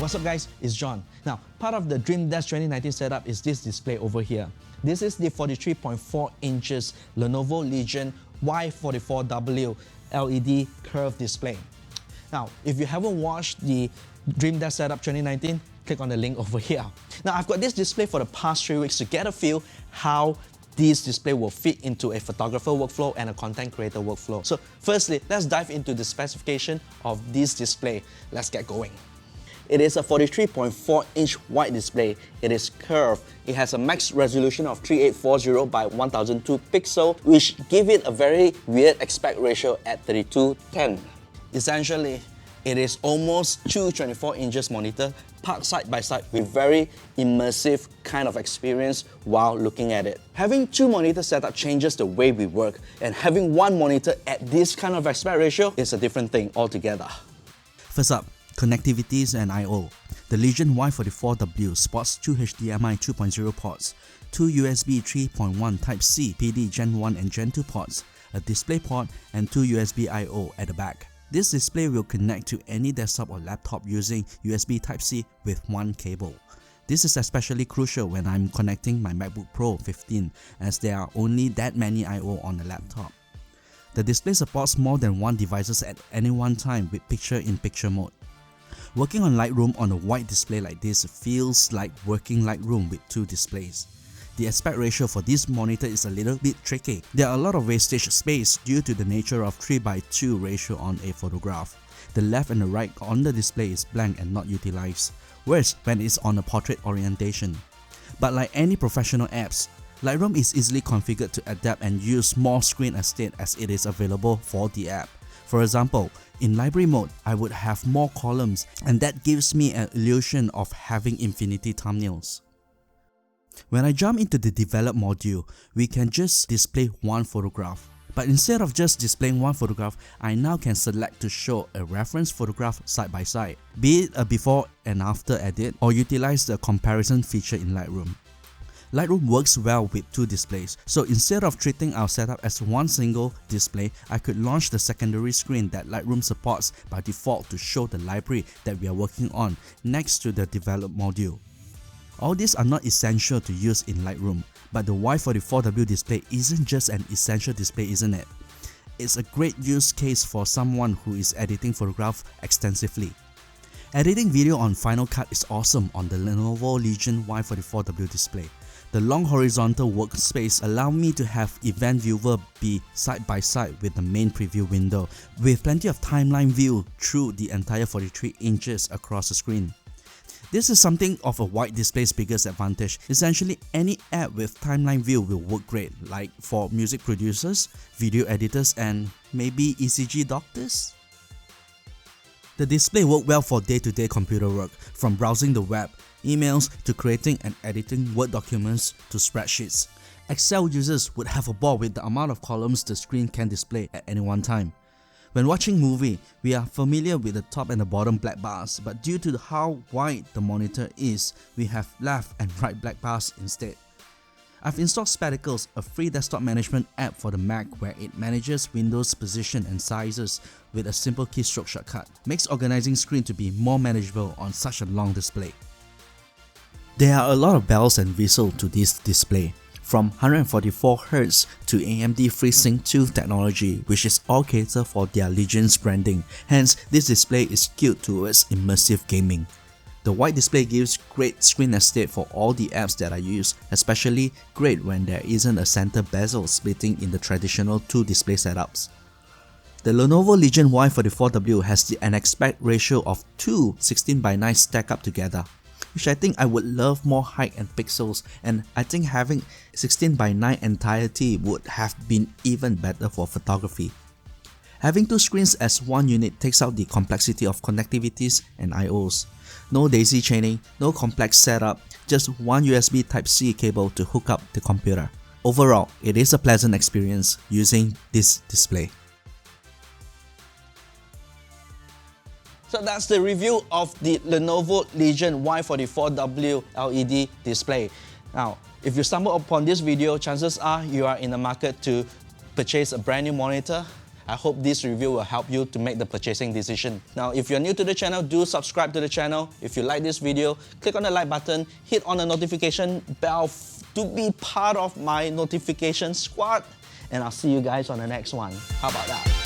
What's up guys, it's John. Now, part of the Dream Desk 2019 setup is this display over here. This is the 43.4 inches Lenovo Legion Y44w LED curved display. Now, if you haven't watched the Dream Desk setup 2019, click on the link over here. Now, I've got this display for the past 3 weeks to get a feel how this display will fit into a photographer workflow and a content creator workflow. So firstly, let's dive into the specification of this display. Let's get going. It is a 43.4-inch wide display. It is curved. It has a max resolution of 3840 by 1002 pixel, which give it a very weird aspect ratio at 32:10. Essentially, it is almost two 24-inch monitor parked side by side with very immersive kind of experience while looking at it. Having two monitor setup changes the way we work, and having one monitor at this kind of aspect ratio is a different thing altogether. First up, connectivities and I/O. The Legion Y44w sports two HDMI 2.0 ports, two USB 3.1 Type-C PD Gen 1 and Gen 2 ports, a display port, and two USB I/O at the back. This display will connect to any desktop or laptop using USB Type-C with one cable. This is especially crucial when I'm connecting my MacBook Pro 15, as there are only that many I/O on the laptop. The display supports more than one devices at any one time with picture-in-picture mode. Working on Lightroom on a wide display like this feels like working Lightroom with two displays. The aspect ratio for this monitor is a little bit tricky. There are a lot of wastage space due to the nature of 3:2 ratio on a photograph. The left and the right on the display is blank and not utilized, whereas when it's on a portrait orientation. But like any professional apps, Lightroom is easily configured to adapt and use more screen estate as it is available for the app. For example, in library mode, I would have more columns, and that gives me an illusion of having infinity thumbnails. When I jump into the develop module, we can just display one photograph. But instead of just displaying one photograph, I now can select to show a reference photograph side by side, be it a before and after edit, or utilize the comparison feature in Lightroom. Lightroom works well with two displays, so instead of treating our setup as one single display, I could launch the secondary screen that Lightroom supports by default to show the library that we are working on next to the develop module. All these are not essential to use in Lightroom, but the Y44w display isn't just an essential display, isn't it? It's a great use case for someone who is editing photographs extensively. Editing video on Final Cut is awesome on the Lenovo Legion Y44w display. The long horizontal workspace allow me to have event viewer be side by side with the main preview window, with plenty of timeline view through the entire 43 inches across the screen. This is something of a wide display's biggest advantage. Essentially, any app with timeline view will work great, like for music producers, video editors, and maybe ECG doctors. The display works well for day-to-day computer work, from browsing the web, emails, to creating and editing Word documents to spreadsheets. Excel users would have a ball with the amount of columns the screen can display at any one time. When watching movie, we are familiar with the top and the bottom black bars, but due to how wide the monitor is, we have left and right black bars instead. I've installed Spectacles, a free desktop management app for the Mac where it manages windows position and sizes with a simple keystroke shortcut. Makes organizing screen to be more manageable on such a long display. There are a lot of bells and whistles to this display, from 144Hz to AMD FreeSync 2 technology, which is all catered for their Legion's branding. Hence, this display is skewed towards immersive gaming. The wide display gives great screen estate for all the apps that I use, especially great when there isn't a center bezel splitting in the traditional two display setups. The Lenovo Legion Y44w has an aspect ratio of two 16:9 stacked up together, which I think I would love more height and pixels, and I think having 16:9 entirety would have been even better for photography. Having two screens as one unit takes out the complexity of connectivities and I/Os. No daisy chaining, no complex setup, just one USB Type-C cable to hook up the computer. Overall, it is a pleasant experience using this display. So that's the review of the Lenovo Legion Y44w LED display. Now, if you stumble upon this video, chances are you are in the market to purchase a brand new monitor. I hope this review will help you to make the purchasing decision. Now, if you're new to the channel, do subscribe to the channel. If you like this video, click on the like button, hit on the notification bell to be part of my notification squad, and I'll see you guys on the next one. How about that?